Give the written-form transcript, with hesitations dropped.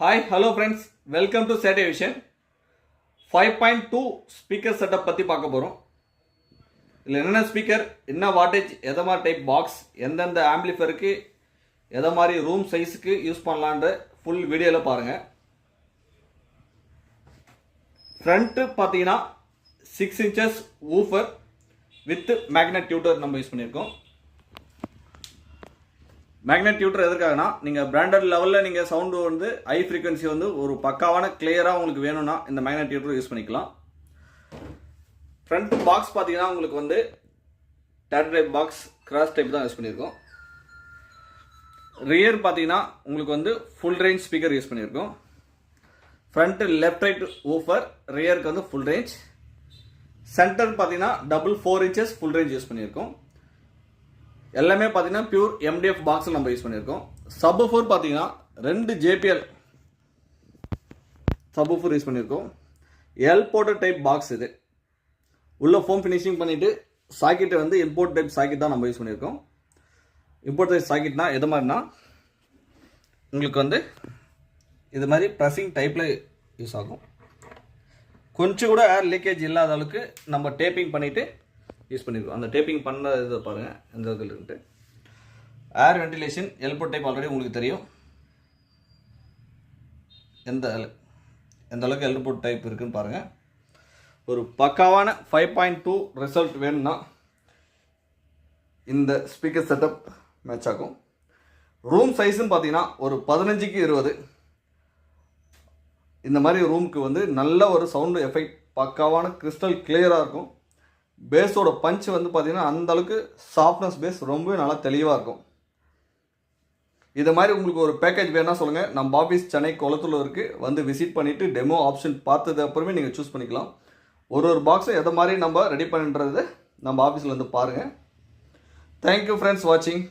Hi, hello friends. Welcome to Saturday Vision. 5.2 speaker setup பற்றி பார்க்க போகிறோம். இதில் என்னென்ன ஸ்பீக்கர், என்ன வாட்டேஜ், எதை மாதிரி டைப் பாக்ஸ், எந்தெந்த ஆம்பிளிஃபருக்கு எதை மாதிரி ரூம் சைஸுக்கு யூஸ் பண்ணலான்ற ஃபுல் வீடியோவில் பாருங்கள். ஃப்ரண்ட்டு பார்த்தீங்கன்னா 6 inches woofer with magnet tweeter நம்ம யூஸ் பண்ணியிருக்கோம். மேக்னெட் டியூட்டர் எதற்காகனா, நீங்கள் பிராண்டட் லெவலில் நீங்கள் சவுண்டு வந்து ஹை ஃப்ரீக்வன்சி வந்து ஒரு பக்காவான கிளியராக உங்களுக்கு வேணும்னா இந்த மேக்னெட் டியூட்டர் யூஸ் பண்ணிக்கலாம். ஃப்ரண்ட் பாக்ஸ் பார்த்தீங்கன்னா உங்களுக்கு வந்து theatre type box, cross type தான் யூஸ் பண்ணியிருக்கோம். ரியர் பார்த்தீங்கன்னா உங்களுக்கு வந்து ஃபுல் ரேஞ்ச் ஸ்பீக்கர் யூஸ் பண்ணியிருக்கோம். ஃப்ரண்ட்டு லெஃப்ட் ரைட் ஊஃபர், ரியருக்கு வந்து ஃபுல் ரேஞ்ச். சென்டர் பார்த்தீங்கன்னா double 4 inches full range use பண்ணியிருக்கோம். எல்லாமே பார்த்தீங்கன்னா பியூர் எம்டிஎஃப் பாக்ஸில் நம்ம யூஸ் பண்ணியிருக்கோம். சப்வூஃபர் பார்த்தீங்கன்னா 2 JPL சப்வூஃபர் யூஸ் பண்ணியிருக்கோம். எல் போர்ட் டைப் பாக்ஸ் இது. உள்ள ஃபோம் ஃபினிஷிங் பண்ணிவிட்டு சாக்கெட்டை வந்து இம்போர்ட் டைப் சாக்கெட் தான் நம்ம யூஸ் பண்ணியிருக்கோம். இம்போர்ட் டைப் சாக்கெட்னா எது மாதிரினா, உங்களுக்கு வந்து இது மாதிரி ப்ரெஸ்ஸிங் டைப்பில் யூஸ் ஆகும். கொஞ்சம் கூட ஏர் லீக்கேஜ் இல்லாத அளவுக்கு நம்ம டேப்பிங் பண்ணிவிட்டு யூஸ் பண்ணியிருக்கோம். அந்த டேப்பிங் பண்ண இதை பாருங்கள் எந்த இதில் இருக்குன்ட்டு. ஏர் வென்டிலேஷன் எல்போர்ட் டைப் ஆல்ரெடி உங்களுக்கு தெரியும் எந்த அளவுக்கு எல்போர்ட் டைப் இருக்குன்னு பாருங்கள். ஒரு பக்காவான 5.2 ரிசல்ட் வேணும்னா இந்த ஸ்பீக்கர் செட்டப் மேட்ச் ஆகும். ரூம் சைஸுன்னு பார்த்தீங்கன்னா ஒரு 15க்கு 20. இந்த மாதிரி ரூமுக்கு வந்து நல்ல ஒரு சவுண்டு எஃபெக்ட், பக்காவான கிறிஸ்டல் கிளியராக இருக்கும். பேஸோட பஞ்ச் வந்து பார்த்தீங்கன்னா அந்தளவுக்கு சாஃப்ட்னஸ், பேஸ் ரொம்பவே நல்லா தெளிவாக இருக்கும். இது மாதிரி உங்களுக்கு ஒரு பேக்கேஜ் வேணா சொல்லுங்கள். நம்ம ஆஃபீஸ் சென்னை குளத்தூரில் இருக்குது. வந்து விசிட் பண்ணிவிட்டு டெமோ ஆப்ஷன் பார்த்தது அப்புறமே நீங்கள் சூஸ் பண்ணிக்கலாம். ஒரு பாக்ஸை எதை மாதிரி நம்ம ரெடி பண்ணுறது நம்ம ஆஃபீஸில் வந்து பாருங்கள். தேங்க்யூ ஃப்ரெண்ட்ஸ் வாட்சிங்.